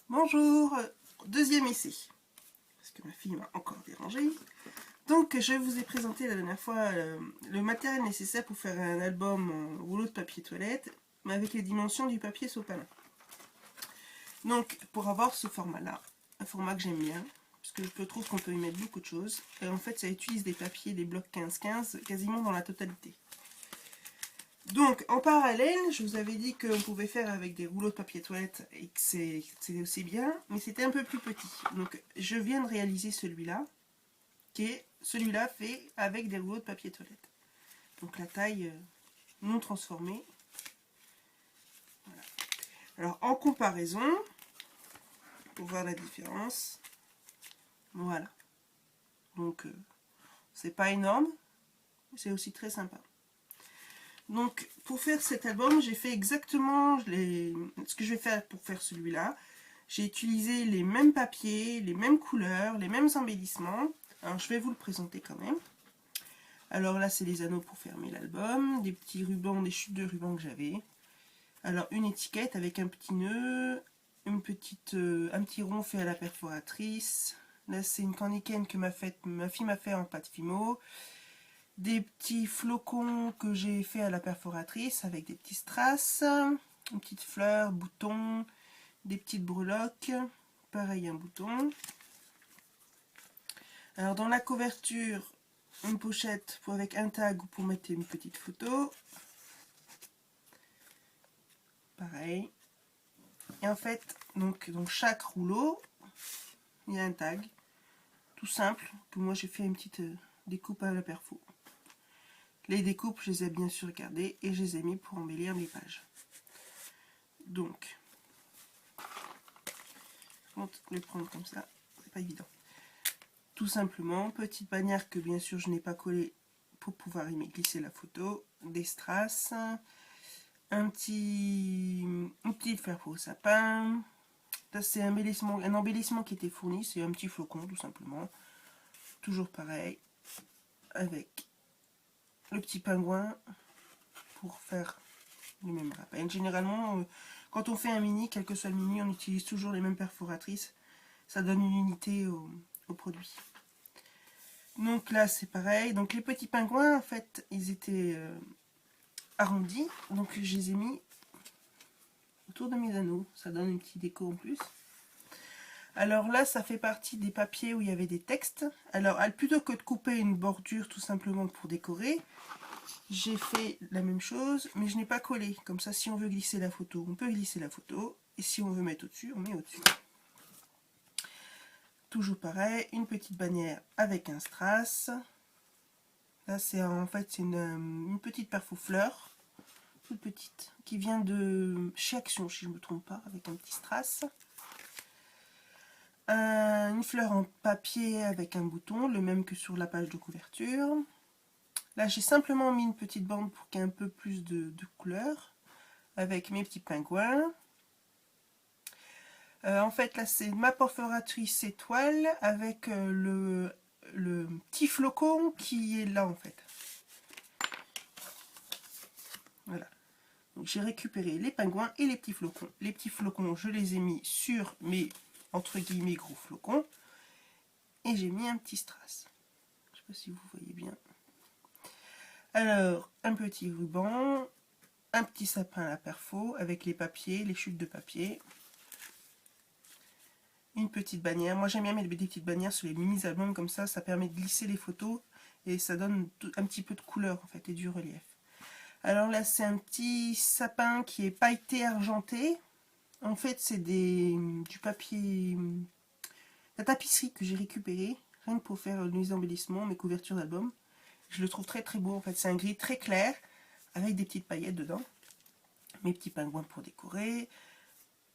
Bonjour, deuxième essai, parce que ma fille m'a encore dérangé. Donc je vous ai présenté la dernière fois le matériel nécessaire pour faire un album en rouleau de papier toilette, mais avec les dimensions du papier sopalin. Donc pour avoir ce format-là, un format que j'aime bien, parce que je trouve qu'on peut y mettre beaucoup de choses, et en fait ça utilise des papiers, des blocs 15-15, quasiment dans la totalité. Donc, en parallèle, je vous avais dit qu'on pouvait faire avec des rouleaux de papier toilette et que c'est aussi bien, mais c'était un peu plus petit. Donc, je viens de réaliser celui-là, qui est celui-là fait avec des rouleaux de papier toilette. Donc, la taille non transformée. Voilà. Alors, en comparaison, pour voir la différence, voilà. Donc, c'est pas énorme, c'est aussi très sympa. Donc pour faire cet album, j'ai fait exactement ce que je vais faire pour faire celui-là. J'ai utilisé les mêmes papiers, les mêmes couleurs, les mêmes embellissements. Alors je vais vous le présenter quand même. Alors là c'est les anneaux pour fermer l'album, des petits rubans, des chutes de rubans que j'avais. Alors une étiquette avec un petit nœud, un petit rond fait à la perforatrice. Là c'est une cannicaine que ma fille m'a fait en pâte Fimo. Des petits flocons que j'ai fait à la perforatrice avec des petits strass, une petite fleur, bouton, des petites breloques, pareil un bouton. Alors dans la couverture, une pochette avec un tag ou pour mettre une petite photo. Pareil. Et en fait, donc dans chaque rouleau, il y a un tag, tout simple, que moi j'ai fait une petite découpe à la perfo. Les découpes, je les ai bien sûr gardées et je les ai mis pour embellir les pages. Donc, je vais les prendre comme ça, c'est pas évident. Tout simplement, petite bannière que bien sûr je n'ai pas collée pour pouvoir y glisser la photo, des strass, une petite fleur pour le sapin. Là c'est un embellissement qui était fourni, c'est un petit flocon tout simplement. Toujours pareil, avec le petit pingouin pour faire le même rappel. Généralement, quand on fait un mini, quel que soit le mini, on utilise toujours les mêmes perforatrices. Ça donne une unité au produit. Donc là, c'est pareil. Donc les petits pingouins, en fait, ils étaient arrondis. Donc je les ai mis autour de mes anneaux. Ça donne une petite déco en plus. Alors là, ça fait partie des papiers où il y avait des textes. Alors, plutôt que de couper une bordure tout simplement pour décorer, j'ai fait la même chose, mais je n'ai pas collé. Comme ça, si on veut glisser la photo, on peut glisser la photo. Et si on veut mettre au-dessus, on met au-dessus. Toujours pareil, une petite bannière avec un strass. Là, c'est en fait c'est une petite perfo fleur, toute petite, qui vient de chez Action, si je ne me trompe pas, avec un petit strass. Une fleur en papier avec un bouton, le même que sur la page de couverture. Là, j'ai simplement mis une petite bande pour qu'il y ait un peu plus de couleur, avec mes petits pingouins. En fait, là, c'est ma perforatrice étoile avec le petit flocon qui est là, en fait. Voilà. Donc, j'ai récupéré les pingouins et les petits flocons. Les petits flocons, je les ai mis sur mes, entre guillemets, gros flocons. Et j'ai mis un petit strass. Je ne sais pas si vous voyez bien. Alors, un petit ruban, un petit sapin à la perfo avec les papiers, les chutes de papier. Une petite bannière. Moi, j'aime bien mettre des petites bannières sur les mini-albums comme ça. Ça permet de glisser les photos et ça donne un petit peu de couleur, en fait, et du relief. Alors là, c'est un petit sapin qui est pailleté argenté. En fait, c'est du papier, la tapisserie que j'ai récupérée, rien que pour faire mes embellissements, mes couvertures d'albums. Je le trouve très très beau. En fait, c'est un gris très clair avec des petites paillettes dedans. Mes petits pingouins pour décorer,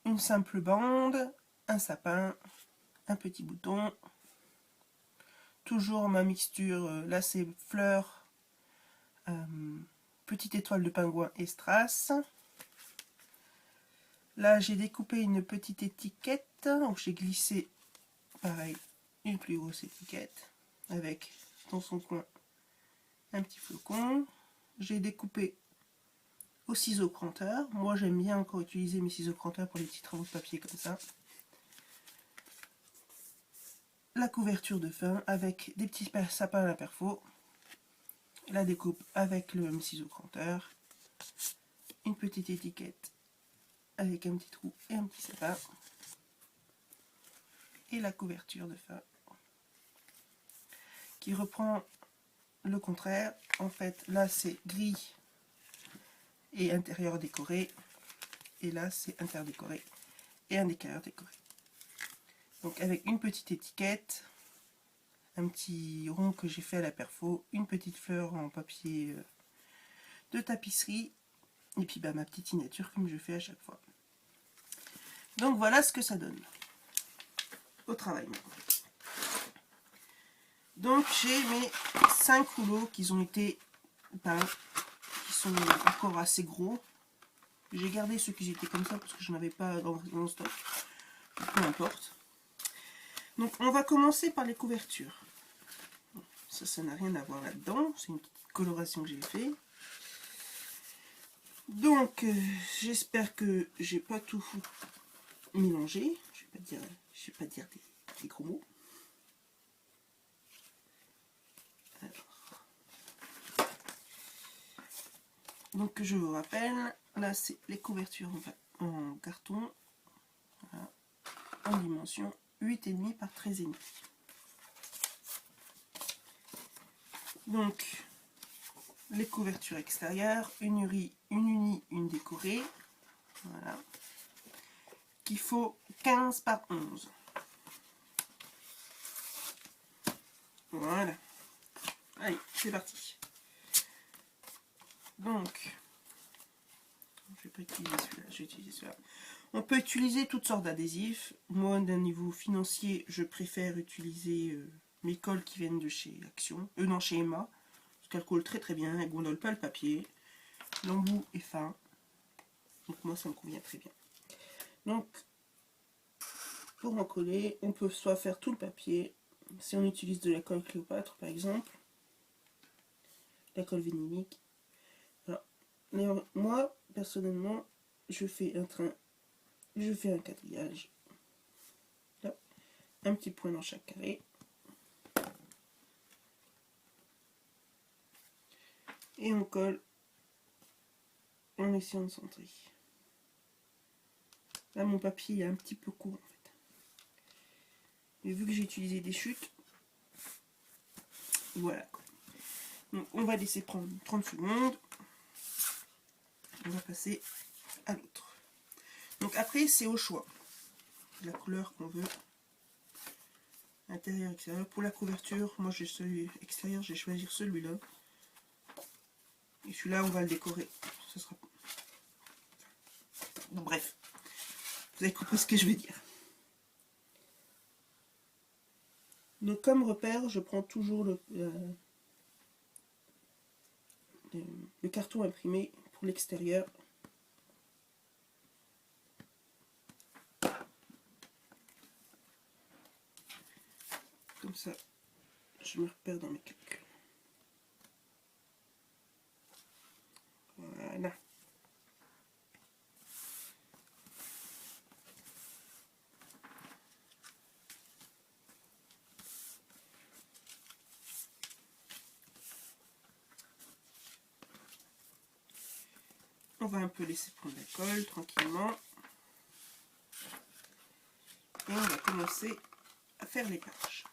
une simple bande, un sapin, un petit bouton. Toujours ma mixture, là c'est fleurs, petite étoile de pingouin et strass. Là j'ai découpé une petite étiquette, où j'ai glissé, pareil, une plus grosse étiquette, avec dans son coin un petit flocon. J'ai découpé au ciseau cranteur. Moi j'aime bien encore utiliser mes ciseaux cranteurs pour les petits travaux de papier comme ça. la couverture de fin avec des petits sapins à perfo, la découpe avec le ciseau cranteur, une petite étiquette avec un petit trou et un petit sapin, et la couverture de fin qui reprend le contraire. En fait, là c'est gris et intérieur décoré, et là c'est intérieur décoré et un extérieur décoré. Donc avec une petite étiquette, un petit rond que j'ai fait à la perfo, une petite fleur en papier de tapisserie, et puis bah, ma petite signature comme je fais à chaque fois. Donc voilà ce que ça donne au travail. Donc j'ai mes 5 rouleaux qui ont été peints, qui sont encore assez gros. J'ai gardé ceux qui étaient comme ça parce que je n'avais pas dans mon stock. Peu importe. Donc on va commencer par les couvertures. Ça n'a rien à voir là-dedans. C'est une petite coloration que j'ai fait. Donc j'espère que j'ai pas tout mélangé. Je vais pas dire des gros mots. Alors. Donc je vous rappelle, là c'est les couvertures en carton, voilà, en dimension 8,5 par 13,5. Donc les couvertures extérieures, une unie, une décorée, voilà, qu'il faut 15 par 11. Voilà. Allez, c'est parti. Donc, je vais pas utiliser celui-là, je vais utiliser celui-là. On peut utiliser toutes sortes d'adhésifs. Moi, d'un niveau financier, je préfère utiliser mes colles qui viennent de chez Action. Non, chez Emma. Parce qu'elles collent très très bien, elles ne gondolent pas le papier. L'embout est fin. Donc moi, ça me convient très bien. Donc, pour en coller, on peut soit faire tout le papier. Si on utilise de la colle Cléopâtre, par exemple. La colle vinylique. Alors, moi, personnellement, je fais un train. Je fais un quadrillage. Là, un petit point dans chaque carré. Et on colle en essayant de centrer. Là, mon papier est un petit peu court en fait. Mais vu que j'ai utilisé des chutes, voilà. Donc, on va laisser prendre 30 secondes. On va passer à l'autre. Donc après, c'est au choix. La couleur qu'on veut. Intérieur, extérieur. Pour la couverture, moi j'ai celui extérieur, je vais choisir celui-là. Et celui-là, on va le décorer. Ce sera... Bon, bref. Vous avez compris ce que je veux dire. Donc comme repère, je prends toujours le carton imprimé pour l'extérieur. Comme ça, je me repère dans mes calculs. Voilà. On va un peu laisser prendre la colle tranquillement. Et on va commencer à faire les pages.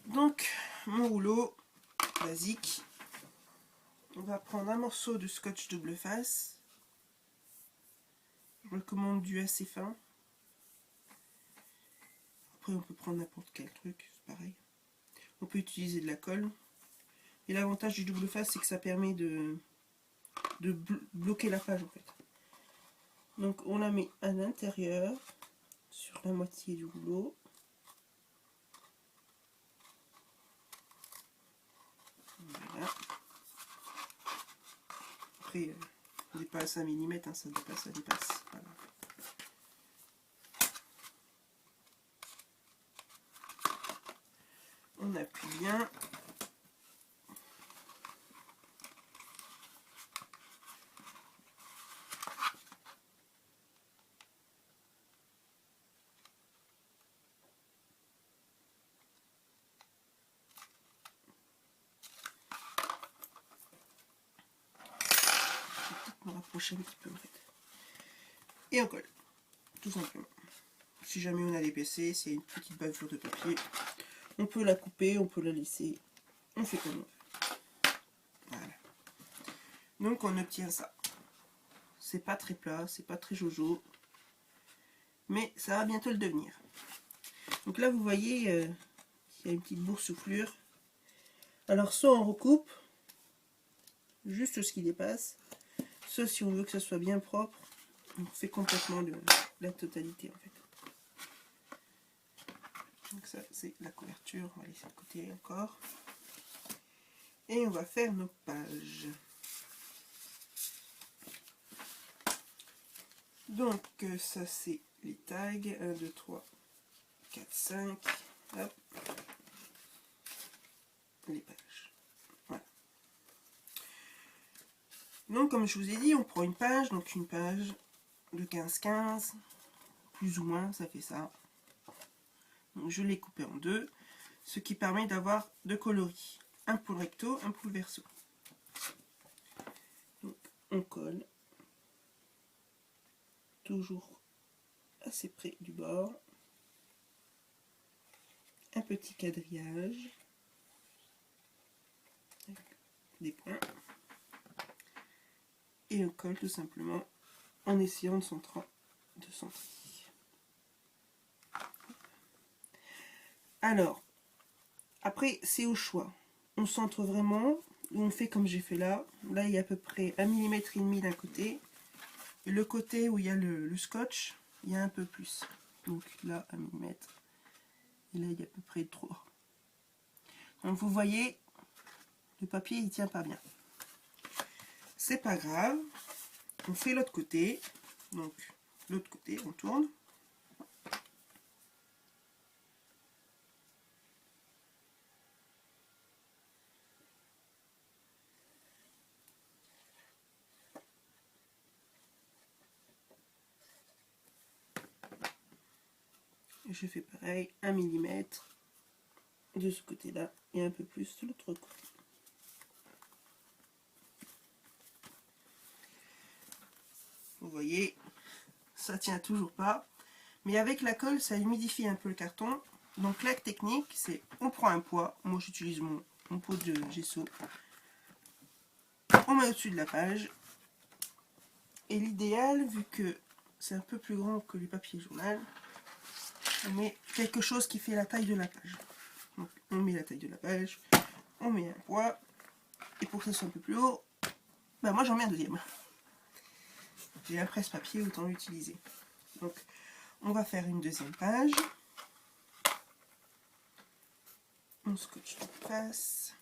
Donc, mon rouleau basique. On va prendre un morceau de scotch double face. Je recommande du assez fin. Après, on peut prendre n'importe quel truc, c'est pareil. On peut utiliser de la colle. Et l'avantage du double face, c'est que ça permet de bloquer la page en fait. Donc on la met à l'intérieur, sur la moitié du rouleau. Voilà. Après, on dépasse 1 mm, hein, ça dépasse. Voilà. On appuie bien. rapprocher un petit peu en fait. Et on colle, tout simplement. Si jamais on a des PC, c'est une petite bavure de papier. On peut la couper, on peut la laisser. On fait comme on veut. Voilà. Donc on obtient ça. C'est pas très plat, c'est pas très jojo. Mais ça va bientôt le devenir. Donc là vous voyez, il y a une petite boursouflure. Alors soit on recoupe, juste ce qui dépasse. Soit si on veut que ça soit bien propre, on fait complètement la totalité en fait. Donc ça c'est la couverture, on va laisser de côté encore. Et on va faire nos pages. Donc ça c'est les tags, 1, 2, 3, 4, 5, hop, les pages. Voilà. Donc comme je vous ai dit, on prend une page, donc une page de 15-15, plus ou moins, ça fait ça. Donc je l'ai coupé en deux, ce qui permet d'avoir deux coloris, un pour le recto, un pour le verso. Donc on colle, toujours assez près du bord, un petit quadrillage, des points, et on colle tout simplement en essayant de centrer. Alors, après c'est au choix. On centre vraiment, ou on fait comme j'ai fait là. Là il y a à peu près 1,5 mm d'un côté. Et le côté où il y a le scotch, il y a un peu plus. Donc là 1 mm. Et là il y a à peu près 3. Donc vous voyez, le papier il tient pas bien. C'est pas grave. On fait l'autre côté. Donc l'autre côté, on tourne. Et je fais pareil, 1 mm de ce côté-là et un peu plus de l'autre côté. Vous voyez, ça tient toujours pas. Mais avec la colle, ça humidifie un peu le carton. Donc la technique, c'est on prend un poids. Moi j'utilise mon pot de gesso. On met au-dessus de la page. Et l'idéal, vu que c'est un peu plus grand que les papiers journal, on met quelque chose qui fait la taille de la page. Donc on met la taille de la page, on met un poids. Et pour que ça soit un peu plus haut, ben moi j'en mets un deuxième. J'ai un presse-papier, autant l'utiliser. Donc on va faire une deuxième page. On scotche en face.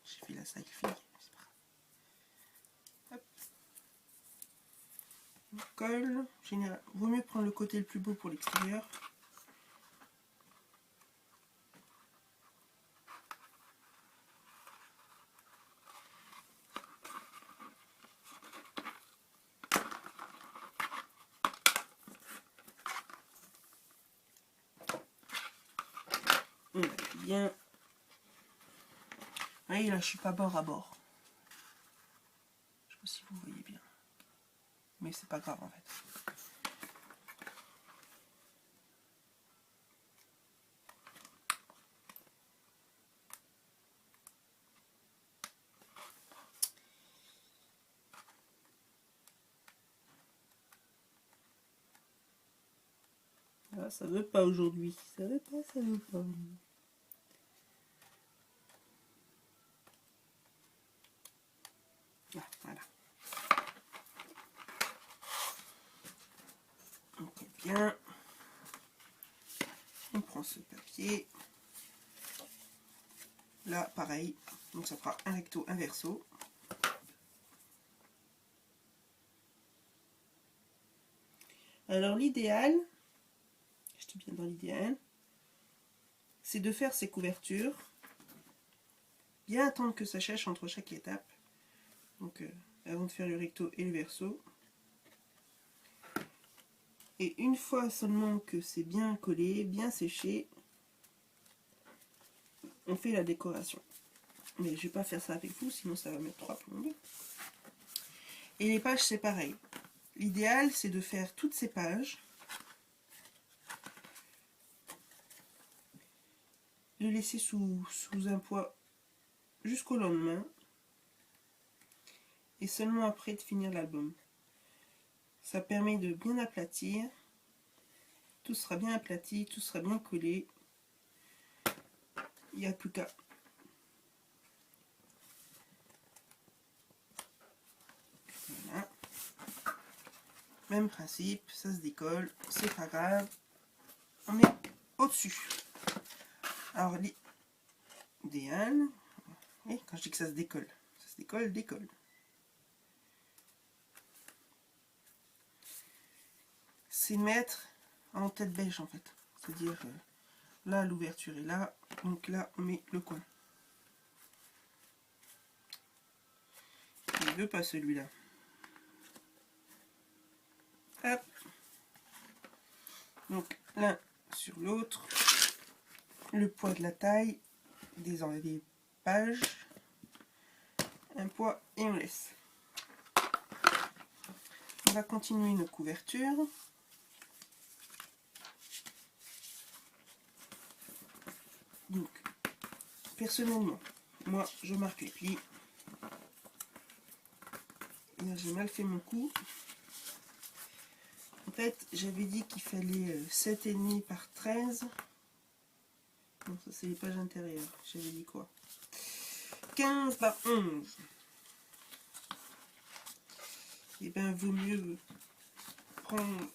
J'ai fait la selfie, c'est pas grave. Hop. On colle. Général, vaut mieux prendre le côté le plus beau pour l'extérieur. On appuie bien. Vous voyez là, je suis pas bord à bord. Je sais pas si vous voyez bien. Mais c'est pas grave en fait. Ah, ça veut pas aujourd'hui. Ça veut pas, ça veut pas. Ah, voilà. On colle bien. On prend ce papier. Là, pareil. Donc ça fera un recto, un verso. Alors l'idéal, j'étais bien dans l'idéal, c'est de faire ces couvertures, bien attendre que ça sèche entre chaque étape. Donc avant de faire le recto et le verso. Et une fois seulement que c'est bien collé, bien séché, on fait la décoration. Mais je vais pas faire ça avec vous, sinon ça va mettre 3 plombes. Et les pages, c'est pareil. L'idéal, c'est de faire toutes ces pages, de laisser sous un poids jusqu'au lendemain, et seulement après de finir l'album. Ça permet de bien aplatir, tout sera bien aplati, tout sera bien collé. Il n'y a plus qu'à. Voilà. Même principe, ça se décolle, c'est pas grave. On met au-dessus. Alors l'idéal, oui, quand je dis que ça se décolle, décolle. C'est mettre en tête beige en fait. C'est-à-dire là l'ouverture est là, donc là on met le coin. Je ne veux pas celui-là. Hop. Donc l'un sur l'autre, le poids de la taille, des pages, un poids et on laisse. On va continuer nos couvertures. Donc, personnellement, moi je marque les plis. Là j'ai mal fait mon coup. En fait, j'avais dit qu'il fallait 7,5 par 13. Non, ça c'est les pages intérieures. J'avais dit quoi? 15 par 11. Et bien, vaut mieux prendre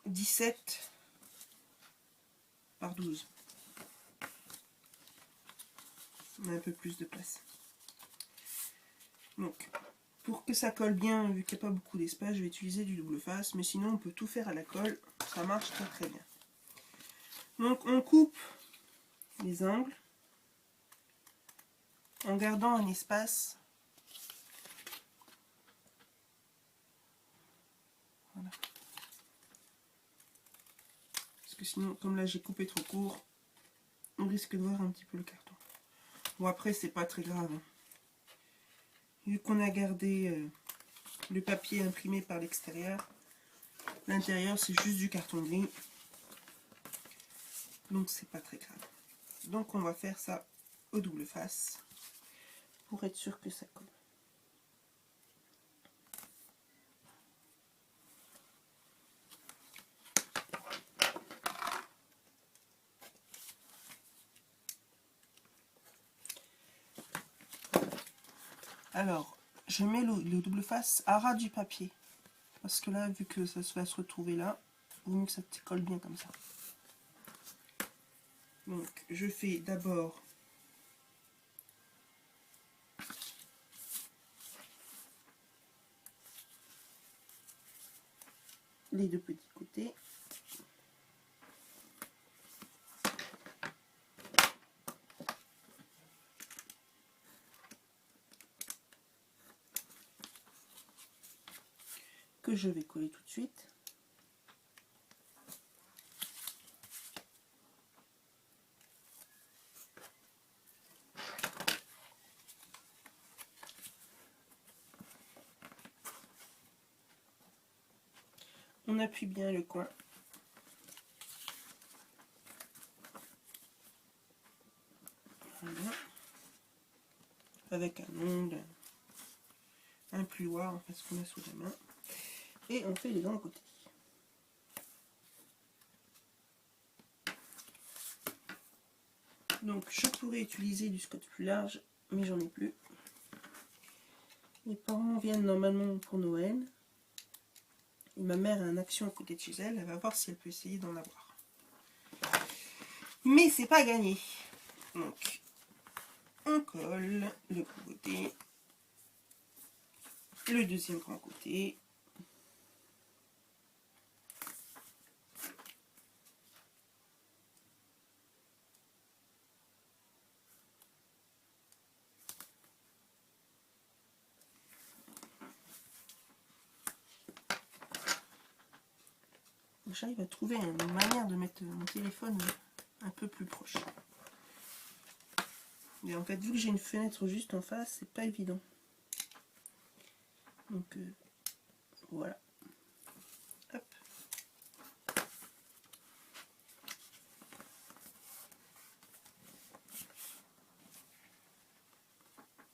17 par 12. On a un peu plus de place. Donc, pour que ça colle bien, vu qu'il n'y a pas beaucoup d'espace, je vais utiliser du double face. Mais sinon, on peut tout faire à la colle. Ça marche très très bien. Donc, on coupe les angles en gardant un espace. Voilà. Parce que sinon, comme là j'ai coupé trop court, on risque de voir un petit peu le carton. Bon, après, c'est pas très grave. Vu qu'on a gardé le papier imprimé par l'extérieur, l'intérieur c'est juste du carton gris. Donc c'est pas très grave. Donc on va faire ça au double face pour être sûr que ça colle. Alors, je mets le double face à ras du papier. Parce que là, vu que ça va se retrouver là, il vaut mieux que ça te colle bien comme ça. Donc, je fais d'abord les deux petits côtés. Que je vais coller tout de suite. On appuie bien le coin. Voilà. Avec un ongle, un pluoir, parce qu'on a sous la main. Et on fait les deux côtés. Donc je pourrais utiliser du scotch plus large, mais j'en ai plus. Mes parents viennent normalement pour Noël. Et ma mère a une action à côté de chez elle, elle va voir si elle peut essayer d'en avoir. Mais c'est pas gagné. Donc on colle le côté, le deuxième grand côté. que j'arrive à trouver une manière de mettre mon téléphone un peu plus proche. Et en fait, vu que j'ai une fenêtre juste en face, c'est pas évident. Donc voilà. Hop.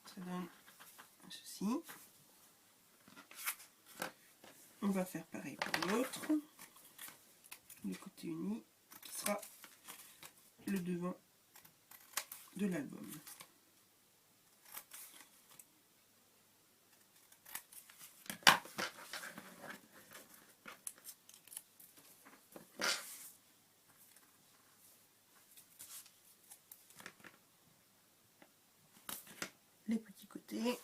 Ça donne ceci. On va faire pareil pour l'autre. Le côté uni qui sera le devant de l'album. Les petits côtés.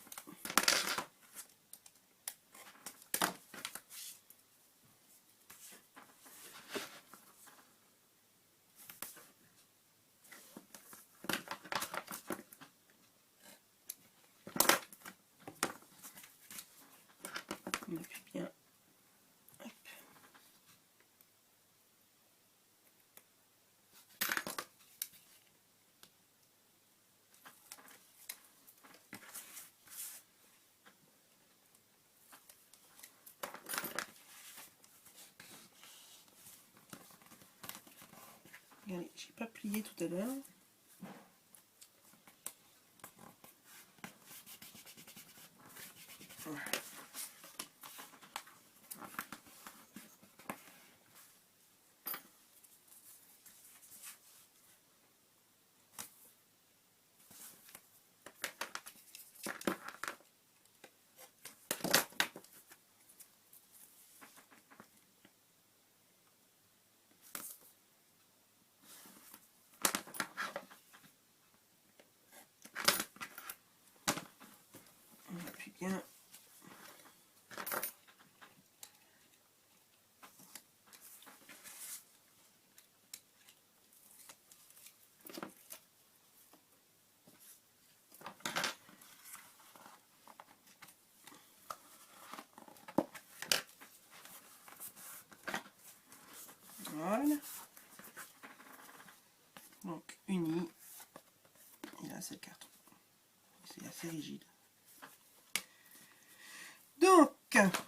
On appuie bien. Hop. Regardez, j'ai pas plié tout à l'heure. Voilà. On appuie bien. Voilà. Donc uni. Et là c'est le carton. C'est assez rigide. Donc,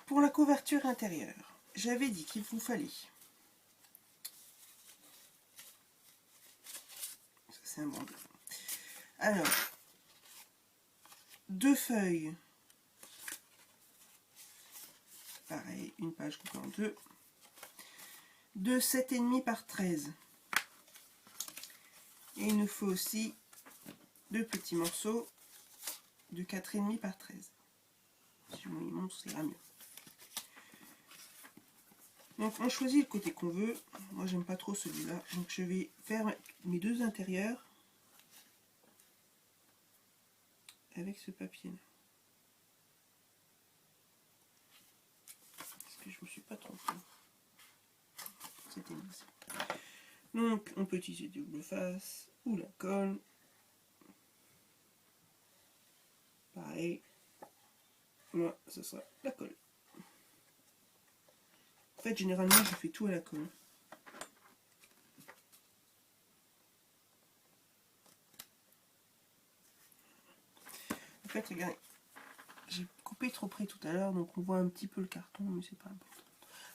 pour la couverture intérieure, j'avais dit qu'il vous fallait. Ça c'est un bon bleu. Alors, 2 feuilles. Pareil, une page coupée en deux. De 7,5 par 13. Et il nous faut aussi 2 petits morceaux de 4,5 par 13. Si je vous les montre, ça ira mieux. Donc on choisit le côté qu'on veut. Moi j'aime pas trop celui-là. Donc je vais faire mes 2 intérieurs avec ce papier-là. Parce que je me suis pas trompée. C'était bien ça. Donc on peut utiliser double face ou la colle. Pareil. Moi, ce sera la colle. En fait, généralement, je fais tout à la colle. En fait, regardez, j'ai coupé trop près tout à l'heure, donc on voit un petit peu le carton, mais c'est pas important.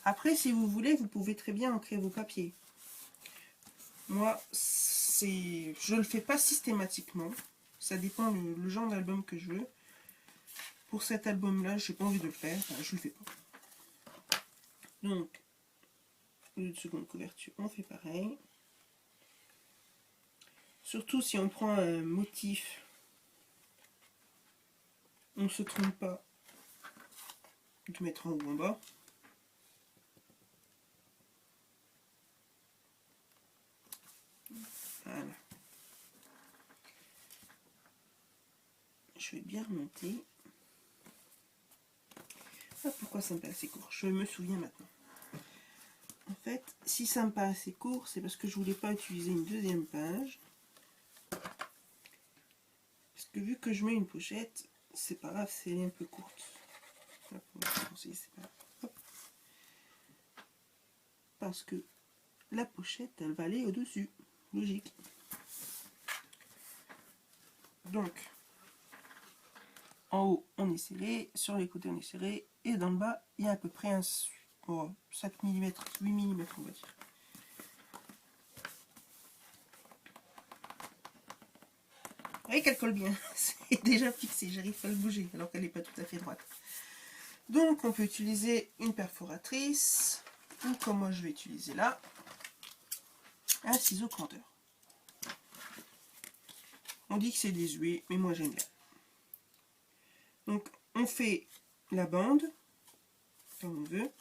Après, si vous voulez, vous pouvez très bien ancrer vos papiers. Moi, je le fais pas systématiquement. Ça dépend le genre d'album que je veux. Pour cet album-là, je n'ai pas envie de le faire. Enfin, je le fais pas. Donc, une seconde couverture, on fait pareil. Surtout si on prend un motif, on ne se trompe pas de mettre en haut ou en bas. Voilà. Je vais bien remonter. Ah, pourquoi ça me paraissait court? Je me souviens maintenant. En fait, si ça me paraissait court, c'est parce que je voulais pas utiliser une deuxième page. Parce que vu que je mets une pochette, c'est pas grave, c'est un peu courte. Là, pour c'est pas grave. parce que la pochette, elle va aller au-dessus. Logique. Donc, en haut, on est serré, sur les côtés, on est serré, et dans le bas, il y a à peu près un 5 mm, 8 mm, on va dire. Vous voyez qu'elle colle bien, c'est déjà fixé, j'arrive pas à le bouger, alors qu'elle n'est pas tout à fait droite. Donc, on peut utiliser une perforatrice, ou comme moi je vais utiliser là, un ciseau cranteur. On dit que c'est désuet, mais moi j'aime bien. Donc, on fait la bande, comme on veut.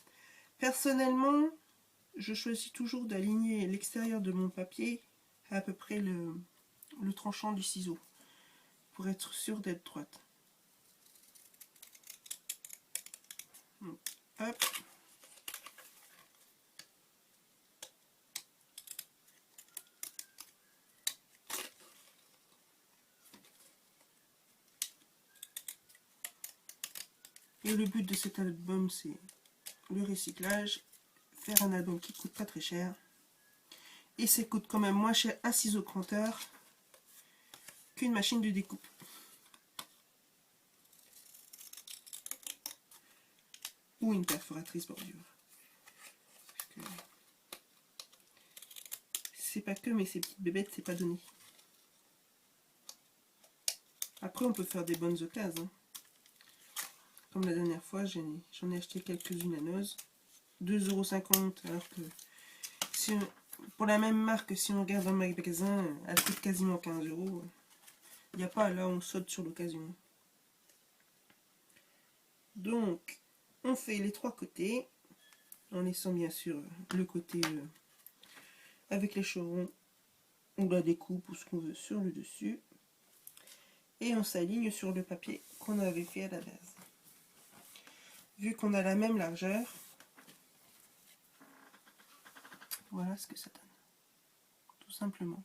Personnellement, je choisis toujours d'aligner l'extérieur de mon papier à peu près le tranchant du ciseau, pour être sûr d'être droite. Donc, hop. Et le but de cet album, c'est le recyclage, faire un album qui coûte pas très cher. Et ça coûte quand même moins cher un ciseau cranteur qu'une machine de découpe. Ou une perforatrice bordure. C'est pas que, mais ces petites bébêtes, c'est pas donné. Après, on peut faire des bonnes occasions. Comme la dernière fois, j'en ai acheté quelques-unes à Noz. 2,50 €, alors que si pour la même marque, si on regarde dans le magasin, elle coûte quasiment 15 €. Il n'y a pas, là on saute sur l'occasion. Donc, on fait les trois côtés, en laissant bien sûr le côté avec les chevrons, ou la découpe, ou ce qu'on veut sur le dessus. Et on s'aligne sur le papier qu'on avait fait à la base. Vu qu'on a la même largeur, voilà ce que ça donne. Tout simplement.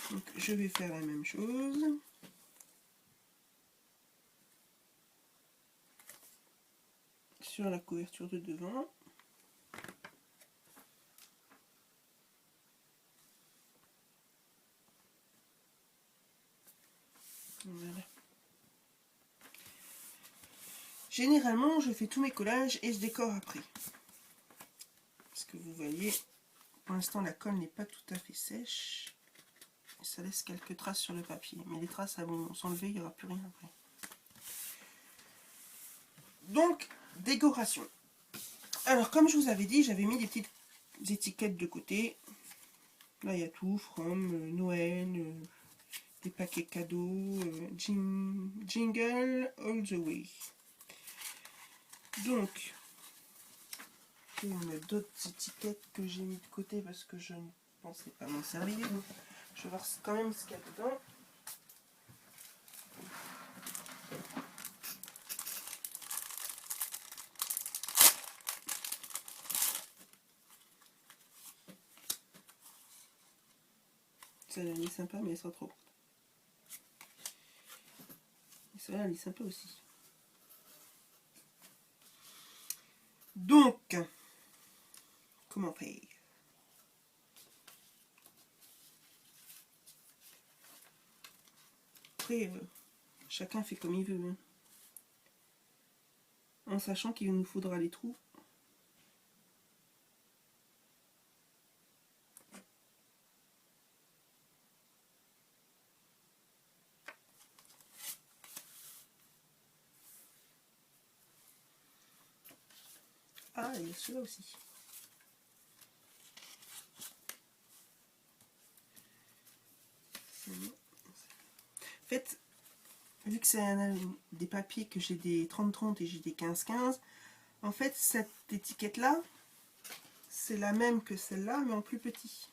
Donc je vais faire la même chose. Sur la couverture de devant. Voilà. Généralement, je fais tous mes collages et je décore après. Parce que vous voyez, pour l'instant, la colle n'est pas tout à fait sèche. Et ça laisse quelques traces sur le papier. Mais les traces, elles vont s'enlever, il n'y aura plus rien après. Donc, décoration. Alors, comme je vous avais dit, j'avais mis des petites étiquettes de côté. Là, il y a tout, From, Noël, des paquets cadeaux, Jingle, All the Way. Donc, il y a d'autres étiquettes que j'ai mis de côté parce que je ne pensais pas m'en servir. Je vais voir quand même ce qu'il y a dedans. Celle-là, elle est sympa, mais elle sera trop. Et celle-là, elle est sympa aussi. Donc, comment faire? Après, chacun fait comme il veut. Hein. En sachant qu'il nous faudra les trous. Ah, il y a celui-là aussi. En fait, vu que c'est des papiers que j'ai des 30-30 et j'ai des 15-15, en fait, cette étiquette-là, c'est la même que celle-là, mais en plus petit.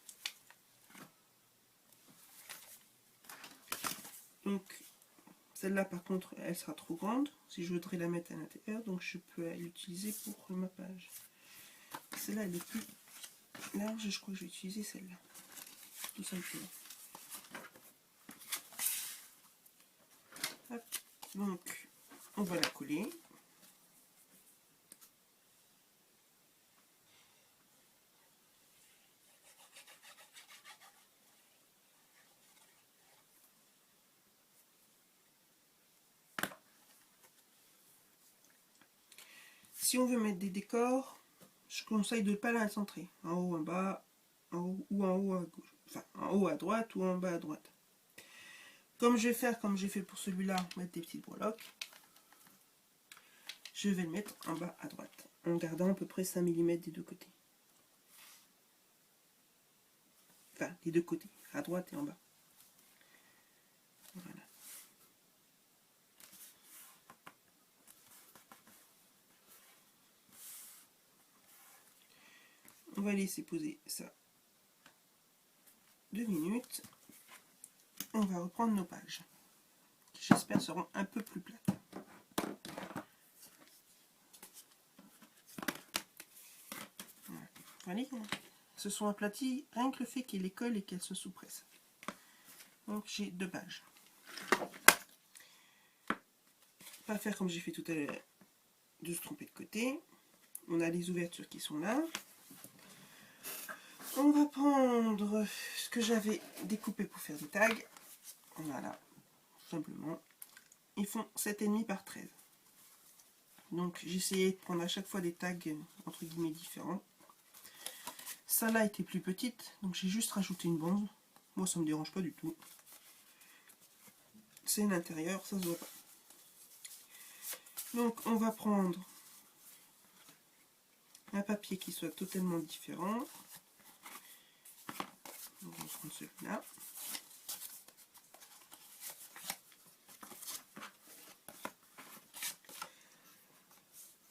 Donc, celle-là, par contre, elle sera trop grande si je voudrais la mettre à l'intérieur, donc je peux l'utiliser pour ma page. Celle-là, elle est plus large, je crois que je vais utiliser celle-là, tout simplement. Hop. Donc, on va la coller. si on veut mettre des décors, je conseille de ne pas la centrer. En haut, en bas, en haut ou en haut à gauche. Enfin, en haut à droite ou en bas à droite. Comme je vais faire, comme j'ai fait pour celui-là, mettre des petites breloques, je vais le mettre en bas à droite, en gardant à peu près 5 mm des deux côtés. Enfin, les deux côtés, à droite et en bas. Voilà. On va laisser poser ça 2 minutes. On va reprendre nos pages, qui j'espère seront un peu plus plates. Voilà. Se sont aplaties rien que le fait qu'il les colle et qu'elles se sous-pressent. Donc j'ai 2 pages. Pas faire comme j'ai fait tout à l'heure, de se tromper de côté. On a les ouvertures qui sont là. On va prendre ce que j'avais découpé pour faire des tags. Voilà, tout simplement. Ils font 7,5 par 13. Donc j'ai essayé de prendre à chaque fois des tags entre guillemets différents. Celle-là était plus petite, donc j'ai juste rajouté une bande. Moi ça me dérange pas du tout. C'est l'intérieur, ça se voit pas. Donc on va prendre un papier qui soit totalement différent. On va prendre celui-là.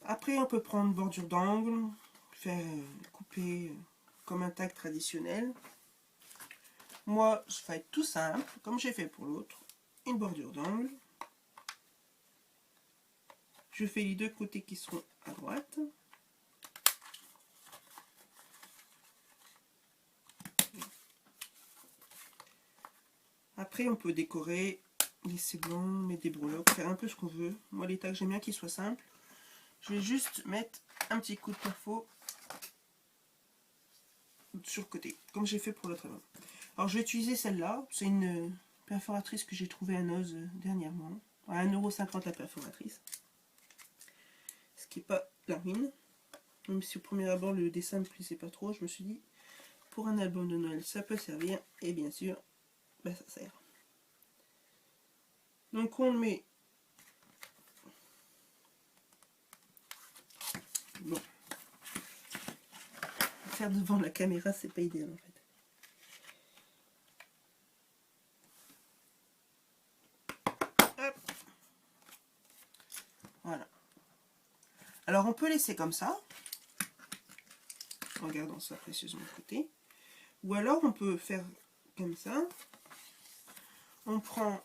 Après on peut prendre bordure d'angle, faire couper comme un tag traditionnel. Moi je vais être tout simple, comme j'ai fait pour l'autre, une bordure d'angle. Je fais les deux côtés qui seront à droite. Après on peut décorer, laisser blanc, mettre des breloques, faire un peu ce qu'on veut. Moi les tags j'aime bien qu'ils soient simples. Je vais juste mettre un petit coup de perfo sur le côté, comme j'ai fait pour l'autre album. Alors je vais utiliser celle-là, c'est une perforatrice que j'ai trouvée à Noz dernièrement. À 1,50 € la perforatrice. Ce qui n'est pas la ruine. Même si au premier abord le dessin ne me plaisait pas trop, je me suis dit, pour un album de Noël ça peut servir, et bien sûr, bah, ça sert. Donc on le met. Bon. Faire devant la caméra, c'est pas idéal en fait. Hop. Voilà. Alors on peut laisser comme ça, en gardant ça précieusement de côté. Ou alors on peut faire comme ça. On prend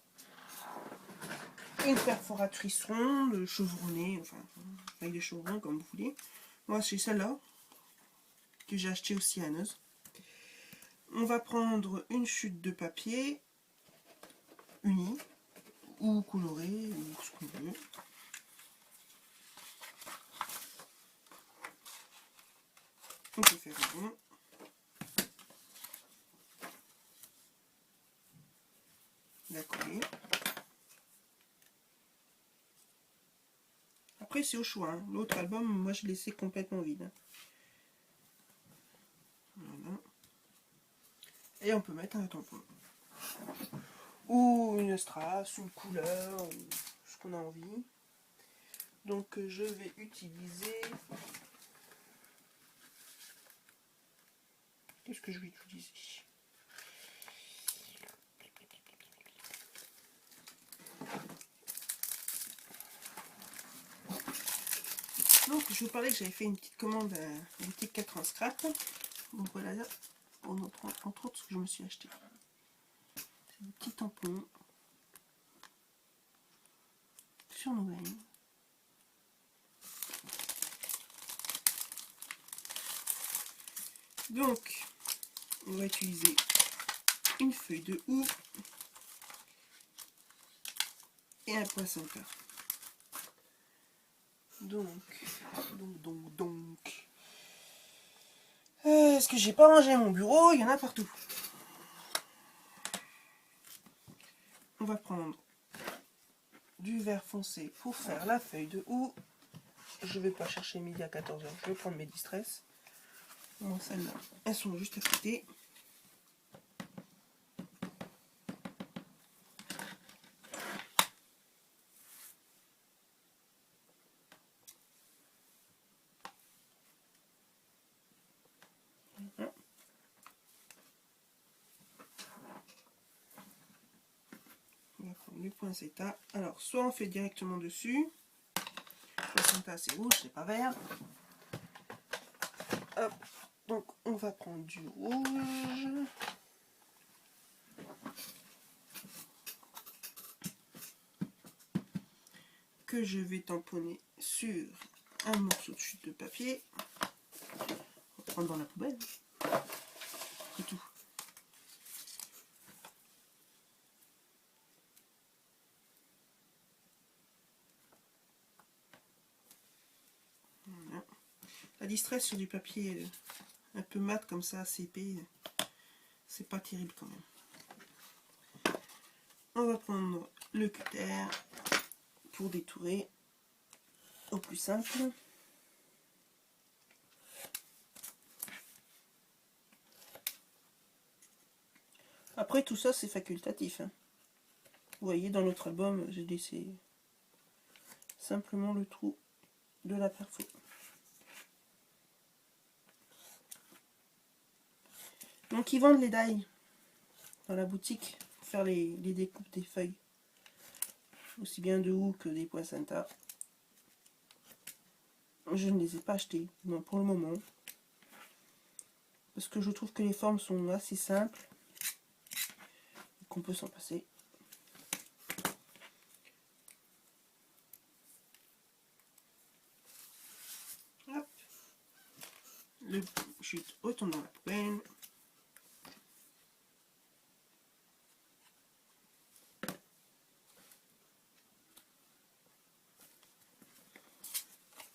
une perforatrice ronde, chevronnée, enfin avec des chevrons comme vous voulez. Moi c'est celle-là que j'ai acheté aussi à Noz. On va prendre une chute de papier unie ou colorée ou ce qu'on veut. On peut faire un rond. La coller. Après c'est au choix. Hein. L'autre album, moi je l'ai laissé complètement vide. Voilà. Et on peut mettre un tampon. Ou une strass, une couleur, ou ce qu'on a envie. Donc je vais utiliser... Qu'est-ce que je vais utiliser? Donc je vous parlais que j'avais fait une petite commande à boutique 4 en scrap. Donc voilà, entre autres ce que je me suis acheté. C'est des petits tampons sur nos veines. Donc on va utiliser une feuille de houx et un poinçonneur. Donc. Est-ce que j'ai pas rangé mon bureau? Il y en a partout. On va prendre du vert foncé pour faire la feuille de houx. je vais pas chercher midi à 14h, je vais prendre mes distress. Moi, celles-là, elles sont juste à côté. Voilà. On va prendre du poinsettia. Alors, soit on fait directement dessus. Le poinsettia, c'est rouge, c'est pas vert. Hop. Donc, on va prendre du rouge. Que je vais tamponner sur un morceau de chute de papier. On va prendre dans la poubelle. C'est tout. Voilà. La distress sur du papier un peu mat comme ça, assez épais, c'est pas terrible quand même. On va prendre le cutter pour détourer au plus simple. Après tout ça c'est facultatif. Hein. Vous voyez dans notre album j'ai laissé simplement le trou de la perfo. Donc ils vendent les die dans la boutique pour faire les découpes des feuilles. Aussi bien de houx que des poinsettias. Je ne les ai pas achetés, non, pour le moment. Parce que je trouve que les formes sont assez simples. Qu'on peut s'en passer. Hop. Le chute retourne dans la poubelle.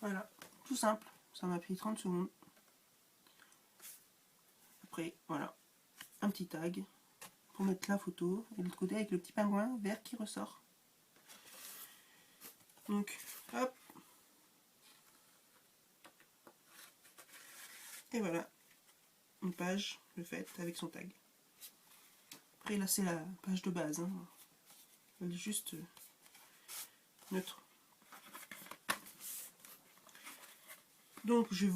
Voilà, tout simple. Ça m'a pris 30 secondes. Après, voilà, un petit tag pour mettre la photo. Et de l'autre côté avec le petit pingouin vert qui ressort. Donc, hop. Et voilà, une page de fait avec son tag. Après là c'est la page de base. Hein. Elle est juste neutre. Donc je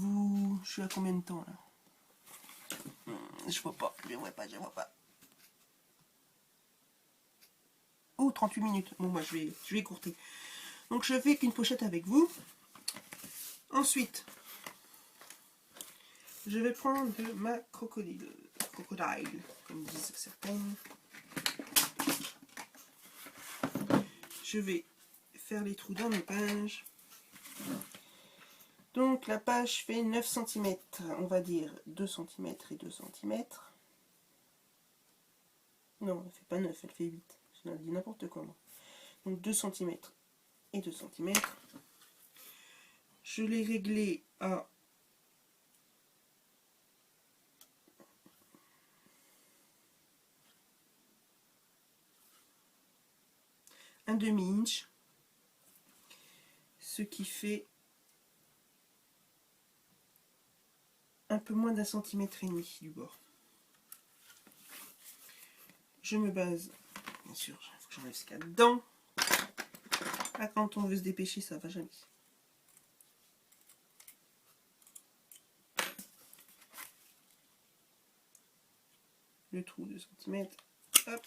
suis à combien de temps là? Je vois pas, je vois pas. Oh, 38 minutes. Bon, moi, je vais écourter. Donc, je fais qu'une pochette avec vous. Ensuite, je vais prendre de ma crocodile, comme disent certains. Je vais faire les trous dans mes pages. Donc, la page fait 9 cm. On va dire 2 cm et 2 cm. Non, elle fait pas 9, elle fait 8. Je dis n'importe comment. Donc 2 cm et 2 cm. Je l'ai réglé à un demi-inch, ce qui fait un peu moins d'un centimètre et demi du bord. Je me base, bien sûr, il faut que j'enlève ce qu'il y a dedans. Là, quand on veut se dépêcher, ça va jamais. Le trou de centimètres, hop.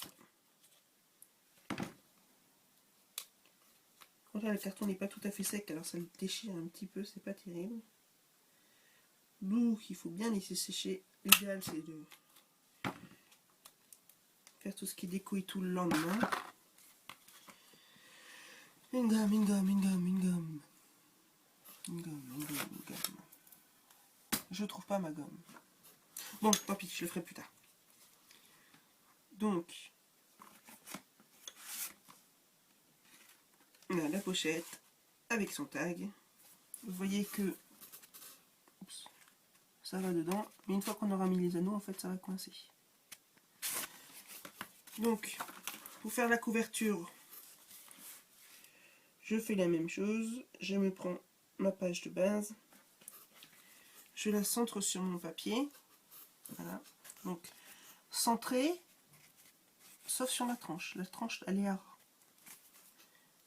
Quand là, le carton n'est pas tout à fait sec, alors ça le déchire un petit peu, c'est pas terrible. D'où il faut bien laisser sécher. L'idéal, c'est de faire tout ce qui découille tout le lendemain. Une gomme. Je trouve pas ma gomme. Bon, tant pis, je le ferai plus tard. Donc, on a la pochette avec son tag. Vous voyez que oups, ça va dedans, mais une fois qu'on aura mis les anneaux, en fait, ça va coincer. Donc, pour faire la couverture, je fais la même chose. Je me prends ma page de base. Je la centre sur mon papier. Voilà. Donc, centré, sauf sur la tranche. La tranche, elle est à ras.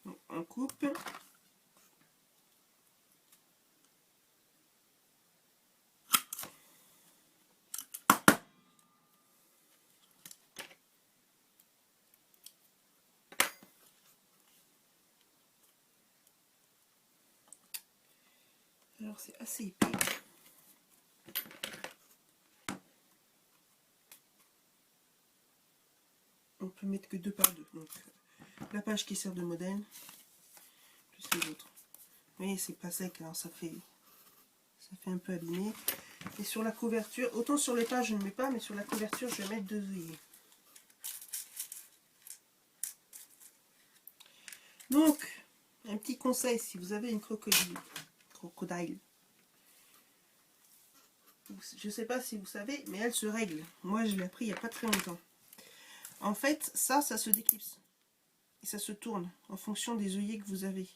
Donc, on coupe. Alors, c'est assez épais. On peut mettre que 2 par 2. Donc, la page qui sert de modèle, plus les autres. Mais c'est pas sec, alors ça fait un peu abîmé. Et sur la couverture, autant sur les pages je ne mets pas, mais sur la couverture je vais mettre 2 œillets. Donc, un petit conseil, si vous avez une crocodile, je ne sais pas si vous savez, mais elle se règle. Moi je l'ai appris il n'y a pas très longtemps. En fait, ça se déclipse. Et ça se tourne en fonction des œillets que vous avez,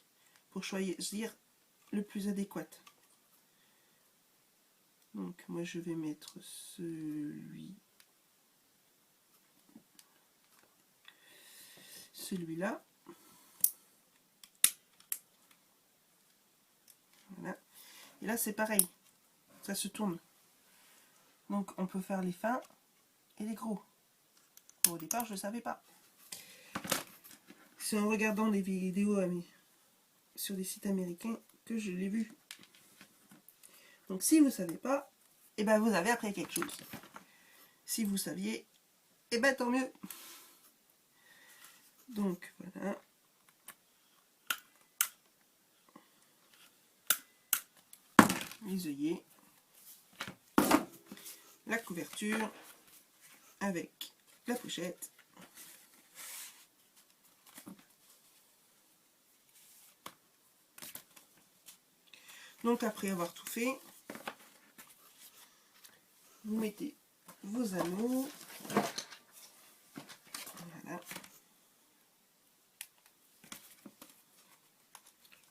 pour choisir le plus adéquat. Donc moi je vais mettre celui-là. Voilà. Et là c'est pareil, ça se tourne. Donc on peut faire les fins et les gros. Bon, au départ je ne savais pas. C'est en regardant des vidéos sur des sites américains que je l'ai vu. Donc si vous ne savez pas, et ben vous avez appris quelque chose. Si vous saviez, et ben tant mieux. Donc voilà. Les œillets. La couverture avec la pochette. Donc après avoir tout fait, vous mettez vos anneaux. Voilà.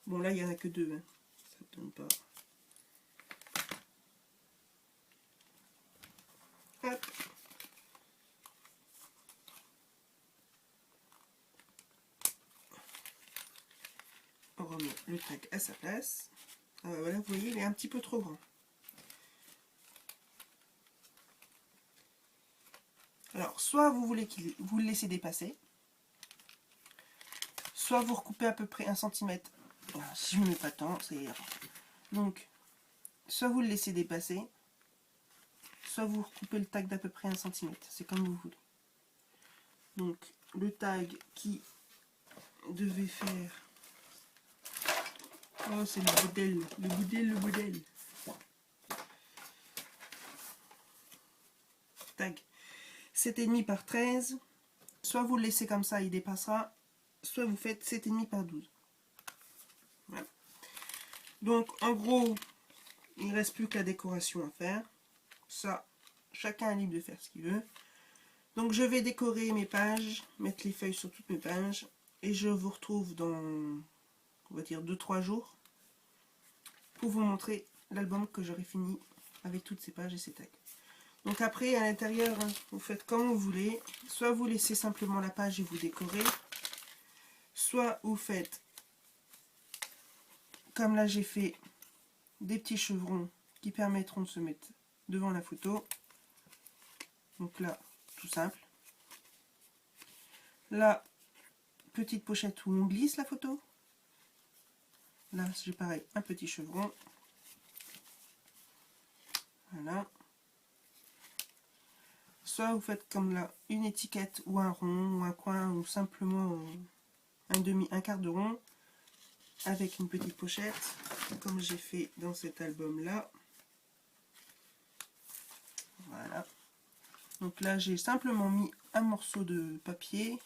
Bon là il n'y en a que 2, hein. Ça ne donne pas. Hop. On remet le tag à sa place. Ah, voilà, vous voyez, il est un petit peu trop grand. Alors, soit vous voulez vous le laissez dépasser, soit vous recoupez à peu près 1 cm. Alors, si je ne mets pas tant, c'est... Donc, soit vous le laissez dépasser, soit vous recoupez le tag d'à peu près 1 cm. C'est comme vous voulez. Donc, le tag qui devait faire... Oh, c'est le modèle. Tag 7,5 par 13. Soit vous le laissez comme ça, il dépassera. Soit vous faites 7,5 par 12. Voilà. Donc, en gros, il ne reste plus que la décoration à faire. Ça, chacun est libre de faire ce qu'il veut. Donc, je vais décorer mes pages, mettre les feuilles sur toutes mes pages. Et je vous retrouve dans, on va dire, 2-3 jours pour vous montrer l'album que j'aurai fini avec toutes ces pages et ces tags. Donc après, à l'intérieur, vous faites comme vous voulez. Soit vous laissez simplement la page et vous décorez. Soit vous faites, comme là j'ai fait, des petits chevrons qui permettront de se mettre devant la photo. Donc là, tout simple. Là, petite pochette où on glisse la photo. Là, j'ai pareil, un petit chevron. Voilà. Soit vous faites comme là, une étiquette ou un rond ou un coin ou simplement un quart de rond avec une petite pochette, comme j'ai fait dans cet album là. Voilà. Donc là, j'ai simplement mis un morceau de papier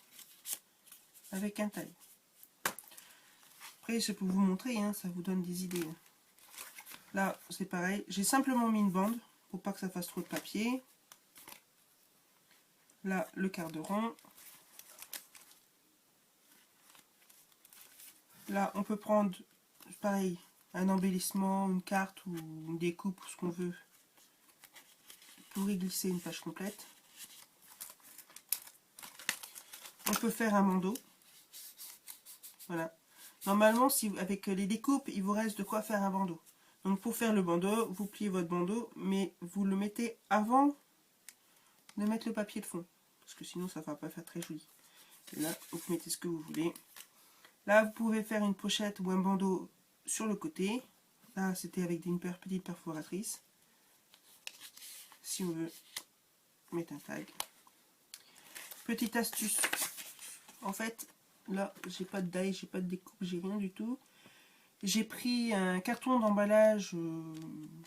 avec un taille. Après, je peux vous montrer, hein, ça vous donne des idées. Là, c'est pareil. J'ai simplement mis une bande pour pas que ça fasse trop de papier. Là, le quart de rond. Là, on peut prendre, pareil, un embellissement, une carte ou une découpe ou ce qu'on veut pour y glisser une page complète. On peut faire un bandeau. Voilà. Normalement, si, avec les découpes, il vous reste de quoi faire un bandeau. Donc pour faire le bandeau, vous pliez votre bandeau, mais vous le mettez avant de mettre le papier de fond. Parce que sinon, ça ne va pas faire très joli. Et là, vous mettez ce que vous voulez. Là, vous pouvez faire une pochette ou un bandeau sur le côté. Là, c'était avec une petite perforatrice. Si on veut mettre un tag. Petite astuce. En fait, là, j'ai pas de die, j'ai pas de découpe, j'ai rien du tout. J'ai pris un carton d'emballage,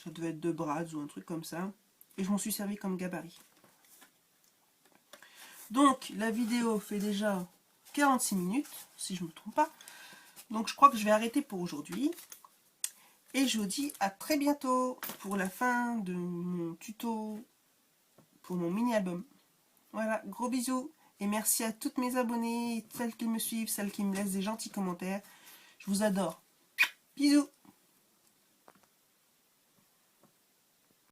ça devait être de Bratz ou un truc comme ça. Et je m'en suis servi comme gabarit. Donc, la vidéo fait déjà 46 minutes, si je ne me trompe pas. Donc, je crois que je vais arrêter pour aujourd'hui. Et je vous dis à très bientôt pour la fin de mon tuto pour mon mini-album. Voilà, gros bisous. Et merci à toutes mes abonnées, celles qui me suivent, celles qui me laissent des gentils commentaires. Je vous adore. Bisous.